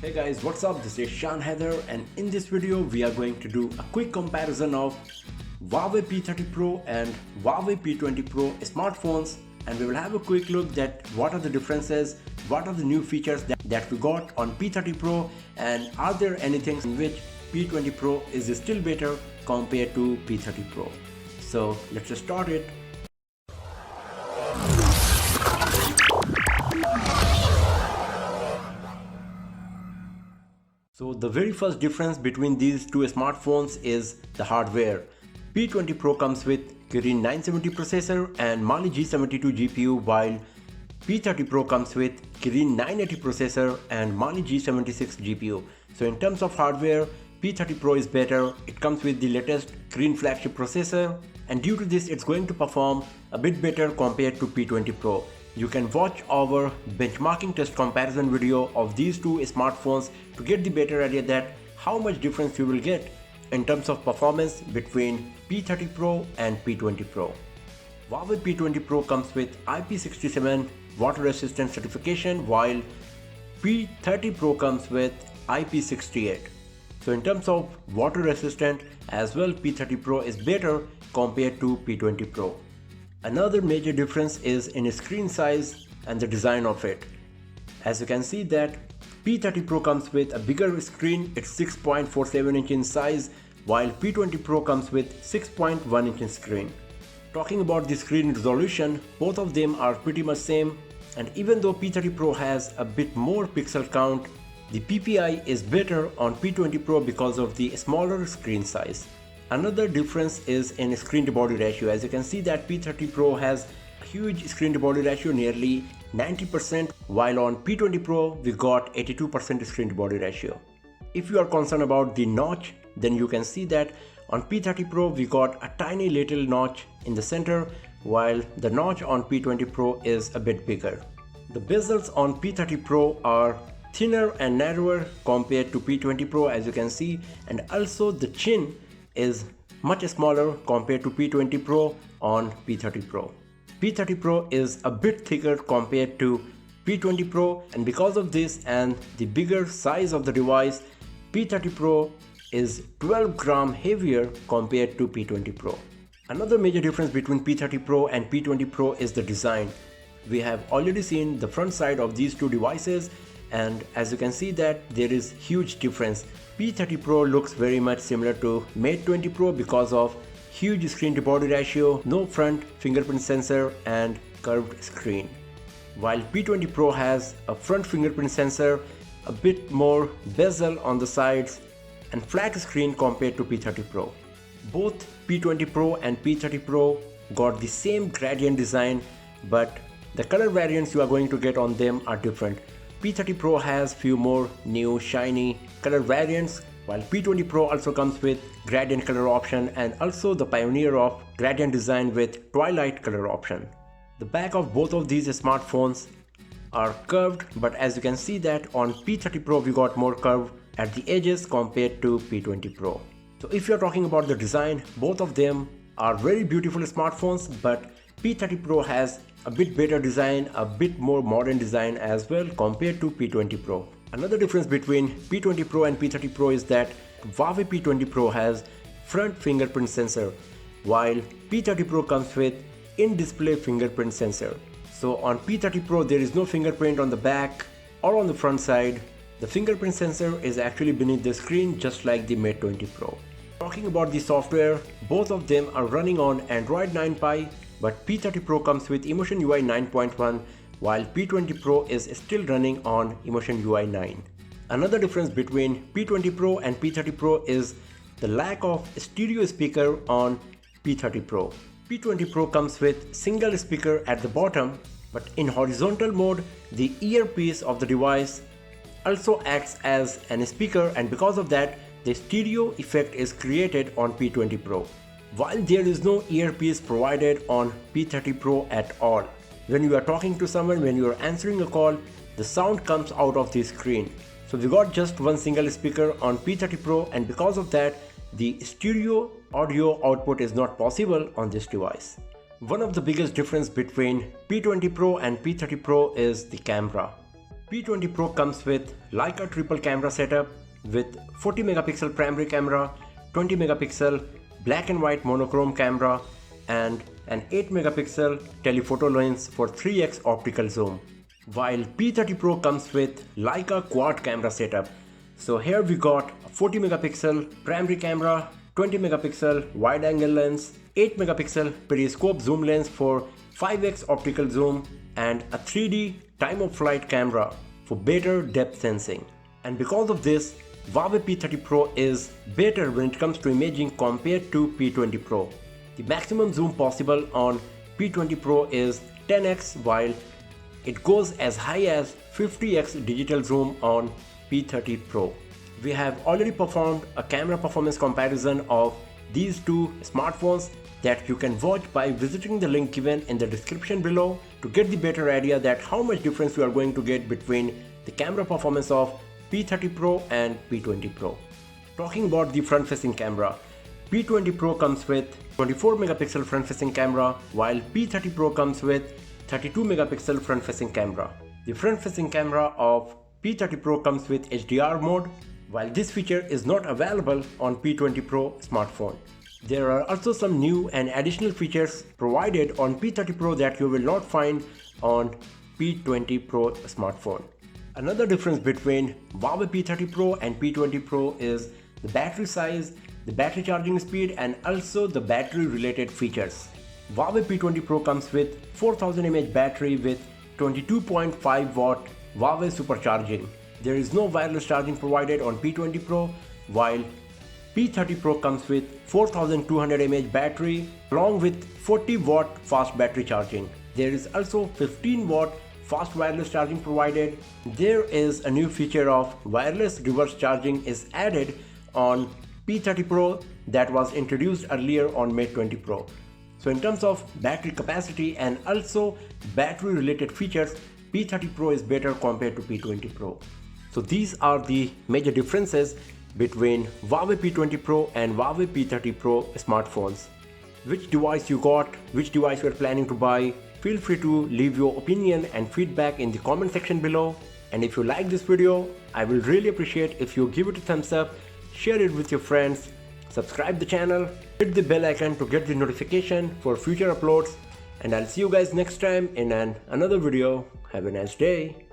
Hey guys, what's up? This is Shan Heather, and in this video we are going to do a quick comparison of Huawei P30 Pro and Huawei P20 Pro smartphones, and we will have a quick look at what are the differences, what are the new features that we got on P30 Pro, and are there anything in which P20 Pro is still better compared to P30 Pro. So let's just start it. So the very first difference between these two smartphones is the hardware. P20 Pro comes with Kirin 970 processor and Mali G72 GPU, while P30 Pro comes with Kirin 980 processor and Mali G76 GPU. So in terms of hardware, P30 Pro is better. It comes with the latest Kirin flagship processor, and due to this it's going to perform a bit better compared to P20 Pro. You can watch our benchmarking test comparison video of these two smartphones to get the better idea that how much difference you will get in terms of performance between P30 Pro and P20 Pro. Huawei P20 Pro comes with IP67 water resistant certification, while P30 Pro comes with IP68. So in terms of water resistant as well, P30 Pro is better compared to P20 Pro. Another major difference is in screen size and the design of it. As you can see that P30 Pro comes with a bigger screen, it's 6.47 inch in size, while P20 Pro comes with 6.1 inch screen. Talking about the screen resolution, both of them are pretty much same, and even though P30 Pro has a bit more pixel count, the PPI is better on P20 Pro because of the smaller screen size. Another difference is in screen to body ratio. As you can see that P30 Pro has a huge screen to body ratio, nearly 90%, while on P20 Pro we got 82% screen to body ratio. If you are concerned about the notch, then you can see that on P30 Pro we got a tiny little notch in the center, while the notch on P20 Pro is a bit bigger. The bezels on P30 Pro are thinner and narrower compared to P20 Pro, as you can see, and also the chin is much smaller compared to P20 Pro on P30 Pro. P30 Pro is a bit thicker compared to P20 Pro, and because of this and the bigger size of the device, P30 Pro is 12 gram heavier compared to P20 Pro. Another major difference between P30 Pro and P20 Pro is the design. We have already seen the front side of these two devices, and as you can see that there is huge difference. P30 Pro looks very much similar to Mate 20 Pro because of huge screen to body ratio, no front fingerprint sensor and curved screen, while P20 Pro has a front fingerprint sensor, a bit more bezel on the sides and flat screen compared to P30 Pro. Both P20 Pro and P30 Pro got the same gradient design, but the color variants you are going to get on them are different. P30 Pro has few more new shiny color variants, while P20 Pro also comes with gradient color option and also the pioneer of gradient design with twilight color option. The back of both of these smartphones are curved, but as you can see that on P30 Pro we got more curve at the edges compared to P20 Pro. So if you're talking about the design, both of them are very beautiful smartphones, but P30 Pro has a bit better design, a bit more modern design as well compared to P20 Pro. Another difference between P20 Pro and P30 Pro is that Huawei P20 Pro has front fingerprint sensor, while P30 Pro comes with in-display fingerprint sensor. So on P30 Pro there is no fingerprint on the back or on the front side. The fingerprint sensor is actually beneath the screen, just like the Mate 20 Pro. Talking about the software, both of them are running on Android 9 Pie, but P30 Pro comes with Emotion UI 9.1, while P20 Pro is still running on Emotion UI 9. Another difference between P20 Pro and P30 Pro is the lack of stereo speaker on P30 Pro. P20 Pro comes with single speaker at the bottom, but in horizontal mode, the earpiece of the device also acts as an speaker, and because of that, the stereo effect is created on P20 Pro. While there is no earpiece provided on P30 Pro at all. When you are talking to someone, when you are answering a call, the sound comes out of the screen. So we got just one single speaker on P30 Pro, and because of that, the stereo audio output is not possible on this device. One of the biggest difference between P20 Pro and P30 Pro is the camera. P20 Pro comes with Leica triple camera setup with 40 megapixel primary camera, 20 megapixel black and white monochrome camera and an 8 megapixel telephoto lens for 3x optical zoom. While P30 Pro comes with Leica quad camera setup. So here we got a 40 megapixel primary camera, 20 megapixel wide angle lens, 8 megapixel periscope zoom lens for 5x optical zoom and a 3D time of flight camera for better depth sensing. And because of this, Huawei P30 Pro is better when it comes to imaging compared to P20 Pro. The maximum zoom possible on P20 Pro is 10x while it goes as high as 50x digital zoom on P30 Pro. We have already performed a camera performance comparison of these two smartphones that you can watch by visiting the link given in the description below to get the better idea that how much difference you are going to get between the camera performance of P30 Pro and P20 Pro. Talking about the front-facing camera, P20 Pro comes with 24 megapixel front-facing camera while P30 Pro comes with 32 megapixel front-facing camera. The front-facing camera of P30 Pro comes with HDR mode, while this feature is not available on P20 Pro smartphone. There are also some new and additional features provided on P30 Pro that you will not find on P20 Pro smartphone. Another difference between Huawei P30 Pro and P20 Pro is the battery size, the battery charging speed and also the battery related features. Huawei P20 Pro comes with 4000 mAh battery with 22.5 watt Huawei supercharging. There is no wireless charging provided on P20 Pro, while P30 Pro comes with 4200 mAh battery along with 40 watt fast battery charging. There is also 15 watt fast wireless charging provided. There is a new feature of wireless reverse charging is added on P30 Pro that was introduced earlier on Mate 20 Pro. So in terms of battery capacity and also battery related features, P30 Pro is better compared to P20 Pro. So these are the major differences between Huawei P20 Pro and Huawei P30 Pro smartphones. Which device you got, which device you are planning to buy, feel free to leave your opinion and feedback in the comment section below. And if you like this video, I will really appreciate if you give it a thumbs up, share it with your friends, subscribe the channel, hit the bell icon to get the notification for future uploads, and I'll see you guys next time in another video. Have a nice day.